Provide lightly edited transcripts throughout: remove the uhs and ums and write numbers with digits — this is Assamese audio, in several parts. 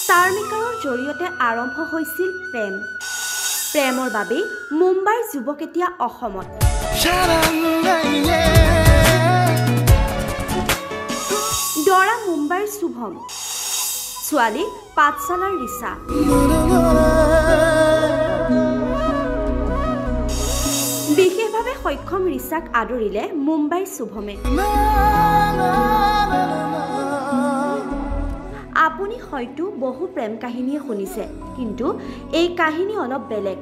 ষ্টাৰমেকাৰৰ জৰিয়তে আৰম্ভ হৈছিল প্ৰেম। প্ৰেমৰ বাবে মুম্বাইৰ যুৱক এতিয়া অসমত। দৰা মুম্বাইৰ শুভম, ছোৱালী পাঠশালাৰ ৰিচা। বিশেষভাৱে সক্ষম ৰিচাক আদৰিলে মুম্বাইৰ শুভমে। আপুনি হয়তো বহু প্ৰেম কাহিনীয়ে শুনিছে, কিন্তু এই কাহিনী অলপ বেলেগ।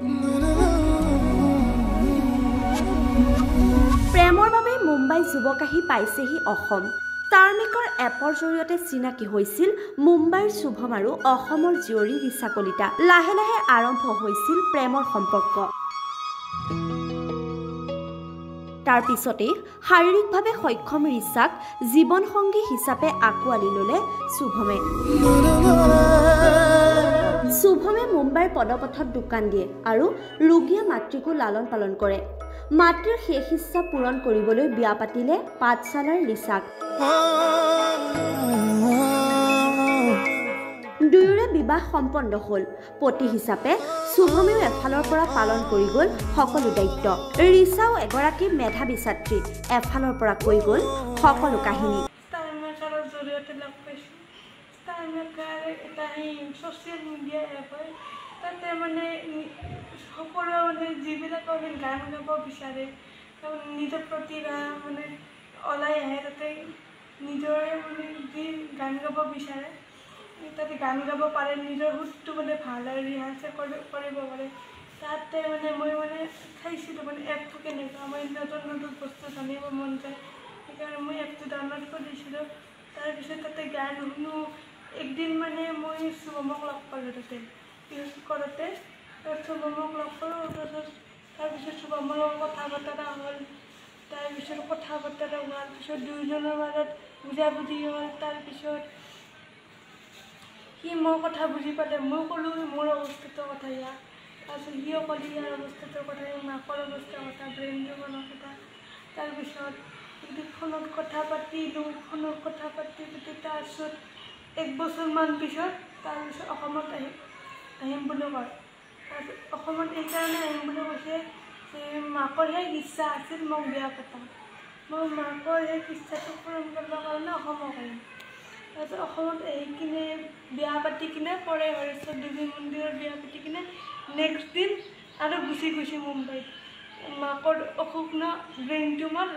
প্ৰেমৰ বাবে মুম্বাই যুৱক আহি পাইছেহি অসম। ষ্টাৰমেকাৰ এপৰ জৰিয়তে চিনাকি হৈছিল মুম্বাইৰ শুভম আৰু অসমৰ জীয়ৰী ৰিচা কলিতা। লাহে লাহে আৰম্ভ হৈছিল প্ৰেমৰ সম্পৰ্ক। তাৰ পিছতেই শাৰীৰিকভাৱে সক্ষম ৰিচাক জীৱনসংগী হিচাপে আঁকোৱালি ল'লে শুভমে। শুভমে মুম্বাইৰ পদপথত দোকান দিয়ে আৰু ৰোগীয়া মাতৃকো লালন পালন কৰে। মাতৃৰ শেষ ইচ্ছা পূৰণ কৰিবলৈ বিয়া পাতিলে পাঠশালাৰ ৰিচাক। দুয়োৰে বিবাহ সম্পন্ন হ'ল। পতি হিচাপে শুভমেও এফালৰ পৰা পালন কৰি গ'ল সকলো দায়িত্ব। ৰিচাও এগৰাকী মেধাৱী ছাত্ৰী, এফালৰ পৰা কৈ গ'ল সকলো কাহিনী। ষ্টাৰমেকাৰৰ জৰিয়তে লগ পাইছোঁ। ষ্টাৰমেকাৰ এটা ছ'চিয়েল মিডিয়া এপ হয়। তাতে মানে সকলোৱে মানে যিবিলাকে গান গাব বিচাৰে, নিজৰ প্ৰতিভা মানে ওলাই আহে। তাতে নিজৰে মানে যি গান গাব বিচাৰে তাতে গান গাব পাৰে, নিজৰ সুৰটো মানে ভাল হয়, ৰিহাৰ্চেল কৰিব পাৰে। তাতে মানে মই মানে চাইছিলোঁ মানে এপটো কেনেকুৱা, মই নতুন নতুন বস্তু জানিব মন যায়, সেইকাৰণে মই এপটো ডাউনলোড কৰিছিলোঁ। তাৰপিছত তাতে গান শুনো। একদিন মানে মই শুভমক লগ পালোঁ তাতে ইউজ কৰোঁতে। শুভমক লগ পালোঁ, তাৰপিছত শুভমৰ লগত কথা বতৰা হ'ল। তাৰপিছত কথা বতৰা হোৱাৰ পিছত দুয়োজনৰ মাজত বুজাবুজি হ'ল। তাৰপিছত সি মোৰ কথা বুজি পালে, মই ক'লোঁ মোৰ অৱস্থাটোৰ কথা ইয়াক। তাৰপিছত সিও ক'লে ইয়াৰ অৱস্থাটোৰ কথা, মাকৰ অৱস্থাৰ কথা, ব্ৰেইন টিউমাৰৰ কথা। তাৰপিছত ফোনত কথা পাতিলোঁ। ফোনত কথা পাতি তাৰপিছত 1 বছৰমান পিছত তাৰপিছত অসমত আহিম বুলি কয়। তাৰপিছত অসমত এইকাৰণে আহিম বুলি কৈছে যে মাকৰ সেই ইচ্ছা আছিল মোক বিয়া পতা। মই মাকৰ সেই ইচ্ছাটো পূৰণ কৰিবৰ কাৰণে অসমত আহিম। তাৰপিছত অসমত আহি কিনে বিয়া পাতি কিনে পৰে হৰেশ্বৰ দেৱী মন্দিৰত বিয়া পাতি কিনে নেক্সট দিন আৰু গুচি গৈছে মুম্বাইত। মাকৰ অসুখ ন, ব্ৰেইন টিউমাৰ,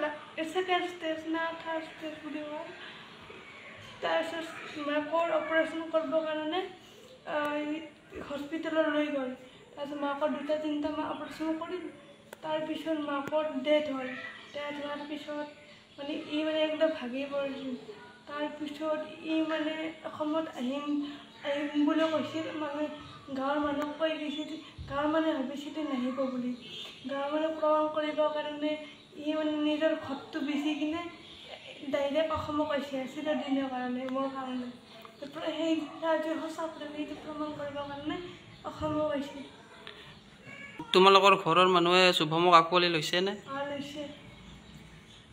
ছেকেণ্ড ষ্টেজ না থাৰ্ড ষ্টেজ বুলি কয়। তাৰপিছত মাকৰ অপাৰেশ্যন কৰিবৰ কাৰণে হস্পিটেলত লৈ গ'ল। তাৰপিছত মাকৰ 2-3টা অপাৰেশ্যন কৰিল। তাৰপিছত মাকৰ ডেথ হ'ল। ডেথ হোৱাৰ পিছত মানে মানে একদম ভাগি পৰিছিল। তাৰপিছত মানে অসমত আহিম বুলি কৈছিল। মানে গাঁৱৰ মানুহক কৈ গৈছিল, গাঁৱৰ মানুহে ভাবিছিল নাহিব বুলি। গাঁৱৰ মানুহ প্ৰমাণ কৰিবৰ কাৰণে মানে নিজৰ ঘৰটো বেচি কিনে ডাইৰেক্ট অসমক আহিছে চিৰদিনৰ কাৰণে, মোৰ কাৰণে। সেই সঁচা সেইটো প্ৰমাণ কৰিবৰ কাৰণে অসমক আহিছে। তোমালোকৰ ঘৰৰ মানুহে শুভমক আঁকোৱালি লৈছেনে? লৈছে।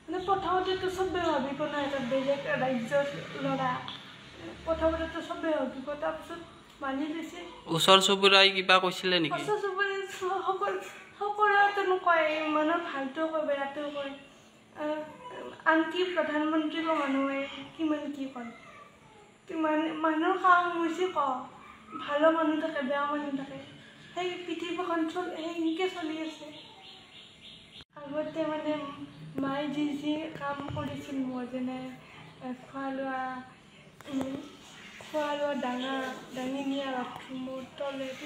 মানে প্ৰথমতেতো চবেই ভাবিব না এটা বেলেগ ৰাজ্যৰ ল'ৰা, প্ৰথমতেতো চবেই ভাবিব, তাৰপিছত মানি লৈছে। ওচৰ চুবুৰীয়াই কিবা কৈছিলে নেকি? ওচৰ চুবুৰীয়া সকলোৱেতো নকয়, মানুহৰ ভালটোও কয়, বেয়াটোও কয়। আনকি প্ৰধানমন্ত্ৰীকো মানুহে কিমান কি কয়। মানুহৰ কাম হৈছে ভালো মানুহ থাকে, বেয়া মানুহ থাকে। সেই পৃথিৱীখন সেনেকৈ চলি আছে। আগতে মানে মায়ে যি কাম কৰিছিল মোৰ, যেনে খোৱা লোৱা দাঙি নিয়া, বাথৰুমৰ টয়লেট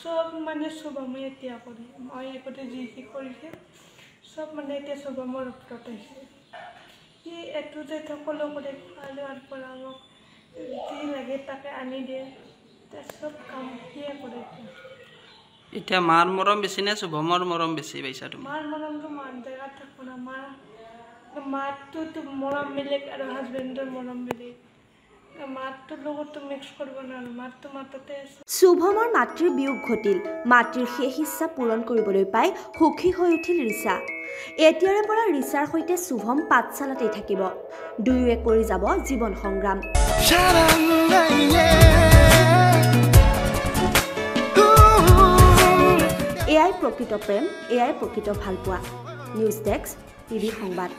চব মানে শুভমে এতিয়া কৰে। মই আগতে যি কৰিছিল চব মানে এতিয়া শুভমৰ ওপৰত আহিছে। সি এইটো যে সকলো কৰে, খোৱা লোৱাৰ পৰা মোক যি লাগে তাকে আনি দিয়ে, চব কাম সিয়ে কৰে। এতিয়া মাৰ মৰম বেছি নে শুভমৰ মৰম বেছি পাইছা তুমি? মাৰ মৰমটো মাৰ জেগাত থাকব না। মাৰটোতো মৰম বেলেগ আৰু হাজবেণ্ডৰ মৰম বেলেগ। মাৰটোৰ লগতো মিক্স কৰিব নোৱাৰোঁ, মাৰটো মাততে আছে। শুভমৰ মাতৃৰ বিয়োগ ঘটিল। মাতৃৰ শেষ ইচ্ছা পূৰণ কৰিবলৈ পাই সুখী হৈ উঠিল ৰিচা। এতিয়াৰে পৰা ৰিচাৰ সৈতে শুভম পাঠশালাতেই থাকিব। দুয়োৱে কৰি যাব জীৱন সংগ্ৰাম। এয়াই প্ৰকৃত প্ৰেম, এয়াই প্ৰকৃত ভালপোৱা। নিউজ ডেস্ক, টিভি সংবাদ।